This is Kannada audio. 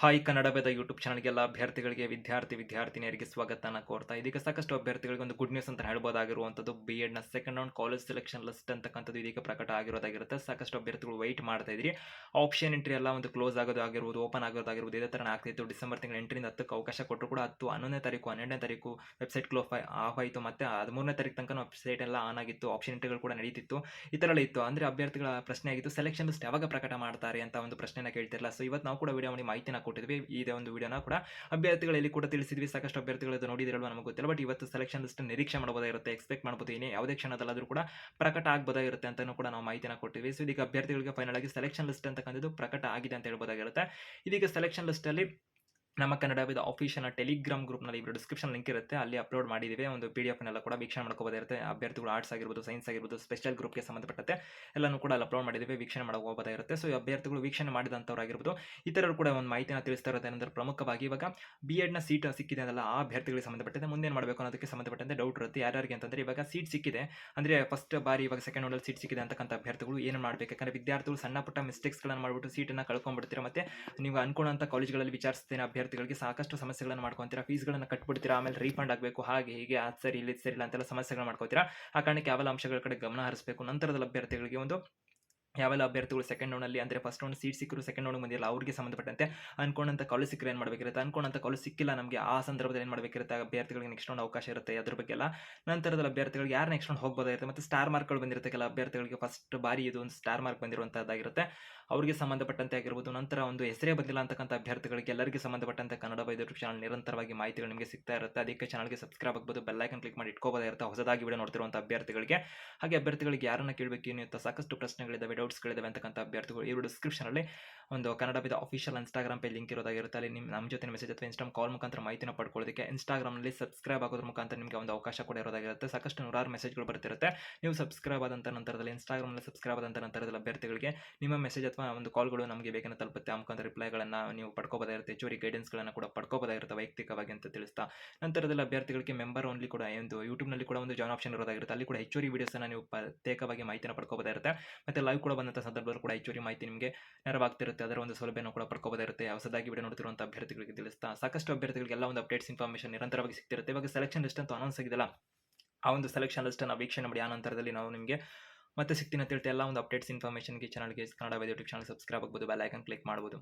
ಹಾಯ್ ಕನ್ನಡದ ಯೂಟ್ಯೂಬ್ ಚಾನಲ್ಗೆಲ್ಲ ಅಭ್ಯರ್ಥಿಗಳಿಗೆ ವಿದ್ಯಾರ್ಥಿನಿಯರಿಗೆ ಸ್ವಾಗತನ ಕೋರ್ತಾ ಇದೀಗ ಸಾಕಷ್ಟು ಅಭ್ಯರ್ಥಿಗಳಿಗೆ ಒಂದು ಗುಡ್ ನ್ಯೂಸ್ ಅಂತ ಹೇಳ್ಬೋದಾಗಿರುವಂಥದ್ದು BEd ನ second round college selection list ಅಂತಕ್ಕಂಥದ್ದು ಇದೀಗ ಪ್ರಕಟ ಆಗಿರೋದಾಗಿರುತ್ತೆ. ಸಾಕಷ್ಟು ಅಭ್ಯರ್ಥಿಗಳು ವೆಯ್ಟ್ ಮಾಡ್ತಾ ಇದ್ರಿ. ಆಪ್ಷನ್ ಎಂಟ್ರಿ ಎಲ್ಲ ಒಂದು ಕ್ಲೋಸ್ ಆಗೋದು ಆಗಿರ್ಬೋದು, ಓಪನ್ ಆಗೋದಾಗಿರ್ಬೋದು, ಇದೇ ಥರ ಆಗ್ತಿತ್ತು. ಡಿಸೆಂಬರ್ ತಿಂಗಳ 8ರಿಂದ 10ಕ್ಕೆ ಅವಕಾಶ ಕೊಟ್ಟರು ಕೂಡ 10, 11ನೇ ತಾರೀಕು, 12ನೇ ತಾರೀಕು ವೆಬ್ಸೈಟ್ ಕ್ಲೋಸ್ ಆಫ್ ಆಯಿತು. ಮತ್ತೆ 13ನೇ ತಾರೀಕು ತನಕ ವೆಬ್ಸೈಟ್ ಎಲ್ಲ ಆನ್ ಆಗಿತ್ತು. ಆಪ್ಷನ್ ಎಂಟ್ರಿಗಳು ಕೂಡ ನಡೀತಿತ್ತು. ಈ ಥರ ಎಲ್ಲ ಇತ್ತು. ಅಂದರೆ ಅಭ್ಯರ್ಥಿಗಳ ಪ್ರಶ್ನೆ ಆಗಿತ್ತು, ಸೆಲೆಕ್ಷನ್ ಲಿಸ್ಟ್ ಯಾವಾಗ ಪ್ರಕಟ ಮಾಡ್ತಾರೆ ಅಂತ ಒಂದು ಪ್ರಶ್ನೆನ ಕೇಳ್ತಿರಲ್ಲ. ಸೊ ಇವತ್ತು ನಾವು ಕೂಡ ವಿಡಿಯೋ ಮಾಡಿ ಮಾಹಿತಿನ ಕೊಟ್ಟಿದ್ವಿ. ಇದೇ ಒಂದು ವಿಡಿಯೋನ ಕೂಡ ಅಭ್ಯರ್ಥಿಗಳಲ್ಲಿ ಕೂಡ ತಿಳಿಸಿದ್ವಿ. ಸಾಕಷ್ಟು ಅಭ್ಯರ್ಥಿಗಳು ನೋಡಿದಿರಲ್ವ ನಮಗೆ ಗೊತ್ತಿಲ್ಲ. ಬಟ್ ಇವತ್ತು ಸೆಲೆಕ್ಷನ್ ಲಿಸ್ಟ್ ನಿರೀಕ್ಷೆ ಮಾಡಬಹುದಾಗಿರುತ್ತೆ, ಎಕ್ಸ್ಪೆಕ್ಟ್ ಮಾಡಬಹುದು. ಏನೇ ಯಾವುದೇ ಕ್ಷಣದಲ್ಲಾದರೂ ಕೂಡ ಪ್ರಕಟ ಆಗಬಹುದಾಗಿರುತ್ತೆ ಅಂತಾನೂ ಕೂಡ ನಾವು ಮಾಹಿತಿನ ಕೊಟ್ಟಿವಿ. ಸೊ ಇದೀಗ ಅಭ್ಯರ್ಥಿಗಳಿಗೆ ಫೈನಲ್ ಆಗಿ ಸೆಲೆಕ್ಷನ್ ಲಿಸ್ಟ್ ಅಂತಕ್ಕಂಥದ್ದು ಪ್ರಕಟ ಆಗಿದೆ ಅಂತ ಹೇಳ್ಬೋದಾಗಿರುತ್ತೆ. ಇದೀಗ ಸೆಲೆಕ್ಷನ್ ಲಿಸ್ಟ್ ಅಲ್ಲಿ ನಮ್ಮ ಕನ್ನಡ ವಿದ ಆಫೀಷಿಯಲ್ ಟೆಲಿಗ್ರಾಮ್ ಗ್ರೂಪ್ನಲ್ಲಿ ಇವರು ಡಿಸ್ಕ್ರಿಪ್ಷನ್ ಲಿಂಕ್ ಇರುತ್ತೆ, ಅಲ್ಲಿ ಅಪ್ಲೋಡ್ ಮಾಡಿದ್ದೀವಿ. ಒಂದು PDF ನೆಲ್ಲ ಕೂಡ ವೀಕ್ಷಣೆ ಮಾಡ್ಕೋಬೋದಿರುತ್ತೆ. ಅಭ್ಯರ್ಥಿಗಳು ಆರ್ಟ್ಸ್ ಆಗಿರ್ಬೋದು, ಸೈನ್ಸ್ ಆಗಿರ್ಬೋದು, ಸ್ಪೆಷಲ್ ಗ್ರೂಪ್ಗೆ ಸಂಬಂಧಪಟ್ಟಂತೆ ಎಲ್ಲನೂ ಕೂಡ ಅಲ್ಲಿ ಅಪ್ಲೋಡ್ ಮಾಡಿದ್ದೀವಿ, ವೀಕ್ಷಣೆ ಮಾಡ್ಕೋಬೋದಾಗಿರುತ್ತೆ. ಸೊ ಈ ಅಭ್ಯರ್ಥಿಗಳು ವೀಕ್ಷಣೆ ಮಾಡಿದಂಥವ್ರಾಗಿರ್ಬೋದು, ಇತರರು ಕೂಡ ಒಂದು ಮಾಹಿತಿನ ತಿಳಿಸ್ತಾ ಇರುತ್ತೆ. ಏನಂದ್ರೆ ಪ್ರಮುಖವಾಗಿ ಇವಾಗ BEd ನ ಸೀಟ್ ಸಿಕ್ಕಿದೆ ಅದಲ್ಲ, ಆ ಅಭ್ಯರ್ಥಿಗಳಿಗೆ ಸಂಬಂಧಪಟ್ಟಂತೆ ಮುಂದೇನು ಮಾಡಬೇಕು ಅನ್ನೋದಕ್ಕೆ ಸಂಬಂಧಪಟ್ಟಂತೆ ಡೌಟ್ ಇರುತ್ತೆ. ಯಾರ್ಯಾರಿಗೆ ಅಂತಂದ್ರೆ ಇವಾಗ ಸೀಟ್ ಸಿಕ್ಕಿದೆ ಅಂದರೆ ಫಸ್ಟ್ ಬಾರಿ ಇವಾಗ ಸೆಕೆಂಡ್ ರೌಂಡಲ್ಲಿ ಸೀಟ್ ಸಿಕ್ಕಿದೆ ಅಂತಕ್ಕಂಥ ಅಭ್ಯರ್ಥಿಗಳು ಏನು ಮಾಡಬೇಕು? ಯಾಕಂದರೆ ವಿದ್ಯಾರ್ಥಿಗಳು ಸಣ್ಣ ಪುಟ್ಟ ಮಿಸ್ಟೇಕ್ಸ್ಗಳನ್ನು ಮಾಡಿಬಿಟ್ಟು ಸೀಟನ್ನು ಕಳ್ಕೊಂಡ್ಬಿಡ್ತೀರಾ. ಮತ್ತೆ ನೀವು ಅನ್ಕೊಳ್ಳೋಂಥ ಕಾಲೇಜ್ಗಳಲ್ಲಿ ವಿಚಾರಿಸ್ತೇನೆ ಅಭ್ಯರ್ಥಿಗಳಿಗೆ ಸಾಕಷ್ಟು ಸಮಸ್ಯೆಗಳನ್ನು ಮಾಡ್ಕೊತೀರಾ, ಫೀಸ್ಗಳನ್ನು ಕಟ್ಬಿಡ್ತೀರಾ, ಆಮೇಲೆ ರೀಫಂಡ್ ಆಗಬೇಕು, ಹಾಗೆ ಹೀಗೆ ಅದು ಸರಿ ಇಲ್ಲಿ ಸರಿ ಇಲ್ಲ ಅಂತೆಲ್ಲ ಸಮಸ್ಯೆಗಳು ಮಾಡ್ಕೋತೀರಾ. ಆ ಕಾರಣಕ್ಕೆ ಯಾವೆಲ್ಲ ಅಂಶಗಳ ಕಡೆ ಗಮನ ಹರಿಸಬೇಕು. ನಂತರದಲ್ಲಿ ಅಭ್ಯರ್ಥಿಗಳಿಗೆ ಒಂದು ಯಾವೆಲ್ಲ ಅಭ್ಯರ್ಥಿಗಳು ಸೆಕೆಂಡ್ ರೌಂಡಲ್ಲಿ ಅಂದರೆ ಫಸ್ಟ್ ರೌಂಡ್ ಸೀಟ್ ಸಿಕ್ಕರು, ಸೆಕೆಂಡ್ ರೌಂಡ್ ಬಂದಿಲ್ಲ, ಅವರಿಗೆ ಸಂಬಂಧಪಟ್ಟಂತೆ ಅನ್ಕೊಂಡಂಥ ಕಾಲೇಜ್ ಸಿಕ್ಕರೆ ಏನು ಮಾಡಬೇಕಿರುತ್ತೆ, ಅನ್ಕೊಂಡಂಥ ಕಾಲೇಜ್ ಸಿಕ್ಕಿಲ್ಲ ನಮಗೆ, ಆ ಸಂದರ್ಭದಲ್ಲಿ ಏನು ಮಾಡಬೇಕಿರುತ್ತೆ, ಅಭ್ಯರ್ಥಿಗಳಿಗೆ ನೆಕ್ಸ್ಟ್ ರೌಂಡ್ ಅವಕಾಶ ಇರುತ್ತೆ. ಅದ್ರ ಬಗ್ಗೆ ಎಲ್ಲ ನಂತರದಲ್ಲಿ ಅಭ್ಯರ್ಥಿಗಳಿಗೆ ಯಾರು ನೆಕ್ಸ್ಟ್ ರೌಂಡ್ ಹೋಗ್ಬೋದಾಗಿರುತ್ತೆ. ಮತ್ತು ಸ್ಟಾರ್ ಮಾರ್ಕ್ಗಳು ಬಂದಿರುತ್ತೆ ಕೆಲ ಅಭ್ಯರ್ಥಿಗಳಿಗೆ, ಫಸ್ಟ್ ಬಾರಿ ಇದು ಒಂದು ಸ್ಟಾರ್ ಮಾರ್ಕ್ ಬಂದಿರುವಂಥದ್ದಾಗಿರುತ್ತೆ, ಅವರಿಗೆ ಸಂಬಂಧಪಟ್ಟಂತೆ ಆಗಿರ್ಬೋದು. ನಂತರ ಒಂದು ಹೆಸರೇ ಬಂದಿಲ್ಲ ಅಂತಕ್ಕಂಥ ಅಭ್ಯರ್ಥಿಗಳಿಗೆ ಎಲ್ಲರಿಗೂ ಸಂಬಂಧಪಟ್ಟಂತೆ ಕನ್ನಡ ಯೂಟ್ಯೂಬ್ ಚಾನಲ್ ನಿರಂತರವಾಗಿ ಮಾಹಿತಿಗಳು ನಿಮಗೆ ಸಿಗ್ತಾ ಇರುತ್ತೆ. ಅದಕ್ಕೆ ಚಾನಲ್ಗೆ ಸಬ್ಸ್ಕ್ರೈಬ್ ಆಗ್ಬೋದು, ಬೆಲ್ ಐಕನ್ ಕ್ಲಿಕ್ ಮಾಡಿ ಇಟ್ಕೋಬೋದಾಗಿರುತ್ತೆ ಹೊಸದಾಗಿ ವಿಡಿಯೋ ನೋಡ್ತಿರುವಂಥ ಅಭ್ಯರ್ಥಿಗಳಿಗೆ. ಹಾಗೆ ಅಭ್ಯರ್ಥಿಗಳಿಗೆ ಯಾರನ್ನ ಕೇಳಬೇಕು ಏನು ಅಂತ ಸಾಕಷ್ಟು ಪ್ರಶ್ನೆಗಳಿದ್ದಾವೆ, ಡೌಟ್ಸ್ಗಳಿದ್ದಾವೆ ಅಂತಕ್ಕಂಥ ಅಭ್ಯರ್ಥಿಗಳು ಇವರು ಡಿಸ್ಕ್ರಿಪ್ಷನಲ್ಲಿ ಒಂದು Kannada with official Instagram page link ಇರೋದಾಗಿರುತ್ತೆ. ಅಲ್ಲಿ ನಮ್ಮ ಜೊತೆ ಮೆಸೇಜ್ ಅಥವಾ ಇನ್ಸ್ಟಾಗ್ರಾಮ್ ಕಾಲ್ ಮುಖಾಂತರ ಮಾಹಿತಿನ ಪಡ್ಕೊಳ್ಳೋದಕ್ಕೆ ಇನ್ಸ್ಟಾಗ್ರಾಮ್ನಲ್ಲಿ ಸಬ್ಸ್ಕ್ರೈಬ್ ಆಗೋದ್ರ ಮುಖಾಂತರ ನಿಮಗೆ ಒಂದು ಅವಕಾಶ ಕೂಡ ಇರೋದಾಗಿರುತ್ತೆ. ಸಾಕಷ್ಟು ನೂರಾರು ಮೆಸೇಜ್ಗಳು ಬರ್ತಿರುತ್ತೆ. ನೀವು ಸಬ್ಸ್ಕ್ರೈಬ್ ಆದಂಥ ನಂತರದಲ್ಲಿ ಇನ್ಸ್ಟಾಗ್ರಾಮ್ನಲ್ಲಿ ಸಬ್ಸ್ಕ್ರೈಬ್ ಆದಂಥ ನಂತರದಲ್ಲಿ ಅಭ್ಯರ್ಥಿಗಳಿಗೆ ನಿಮ್ಮ ಮೆಸೇಜ್ ಅಥವಾ ಒಂದು ಕಾಲ್ಗಳು ನಮಗೆ ಬೇಕಂತ ತಲುಪುತ್ತೆ. ಆ ಮುಖಾಂತರ ರಿಪ್ಲೈಗಳನ್ನು ನೀವು ಪಡ್ಕೋಬೋದಾಗಿರುತ್ತೆ, ಹೆಚ್ಚುವರಿ ಗೈಡೆನ್ಸ್ಗಳನ್ನು ಕೂಡ ಪಡ್ಕೋಬೋದಾಗಿರುತ್ತೆ ವೈಯಕ್ತಿಕವಾಗಿ ಅಂತ ತಿಳಿಸ್ತಾ. ನಂತರದಲ್ಲಿ ಅಭ್ಯರ್ಥಿಗಳಿಗೆ ಮೆಂಬರ್ ಓನ್ಲಿ ಕೂಡ ಒಂದು ಯೂಟ್ಯೂಬ್ನಲ್ಲಿ ಕೂಡ ಒಂದು ಜಾಯ್ನ್ ಆಪ್ಷನ್ ಇರೋದಾಗಿರುತ್ತೆ. ಅಲ್ಲಿ ಕೂಡ ಹೆಚ್ಚುವರಿ ವೀಡಿಯೋಸನ್ನು ನೀವು ಪ್ರತ್ಯೇಕವಾಗಿ ಮಾಹಿತಿನ ಪಡ್ಕೋಬೋದಾಗಿರುತ್ತೆ. ಮತ್ತು ಲೈವ್ ಕೂಡ ಬಂದಂಥ ಸಂದರ್ಭದಲ್ಲಿ ಕೂಡ ಹೆಚ್ಚುವರಿ ಮಾಹಿತಿ ನಿಮಗೆ ನೆರವಾಗ್ತಿರುತ್ತೆ. ಅದರ ಒಂದು ಸೌಲಭ್ಯನೂ ಕೂಡ ಪಡ್ಕೋಬೋದಿರುತ್ತೆ ಹೊಸದಾಗಿ ವಿಡಿಯೋ ನೋಡ್ತಿರುವಂಥ ಅಭ್ಯರ್ಥಿಗಳಿಗೆ ತಿಳಿಸ್ತಾ. ಸಾಕಷ್ಟು ಅಭ್ಯರ್ಥಿಗಳಿಗೆಲ್ಲ ಒಂದು ಅಪ್ಡೇಟ್ಸ್ ಇನ್ಫಾರ್ಮೇಷನ್ ನಿರಂತರವಾಗಿ ಸಿಗ್ತಿರುತ್ತೆ. ಇವಾಗ ಸೆಲೆಕ್ಷನ್ ಲಿಸ್ಟ್ ಅಂತ ಅನೌನ್ಸ್ ಆಗಿದೆಯಲ್ಲ, ಆ ಒಂದು ಸೆಲೆಕ್ಷನ್ ಲಿಸ್ಟನ್ನು ವೀಕ್ಷಣೆ ಮಾಡಿ. ಆ ನಂತರದಲ್ಲಿ ನಾವು ನಿಮಗೆ ಮತ್ತೆ ಸಿಗ್ತೀನಿ ಅಂತ ಹೇಳ್ತಾ ಎಲ್ಲ ಒಂದು ಅಪ್ಡೇಟ್ಸ್ ಇನ್ಫಾರ್ಮೇಷನ್ಗೆ ಚಾನಲ್ಗೆ ಕನ್ನಡ ಯೂಟ್ಯೂಬ್ ಚಾನಲ್ ಸಬ್ಸ್ಕ್ರೈಬ್ ಆಗ್ಬೋದು, ಬೆಲ್ ಐಕನ್ ಕ್ಲಿಕ್ ಮಾಡ್ಬೋದು.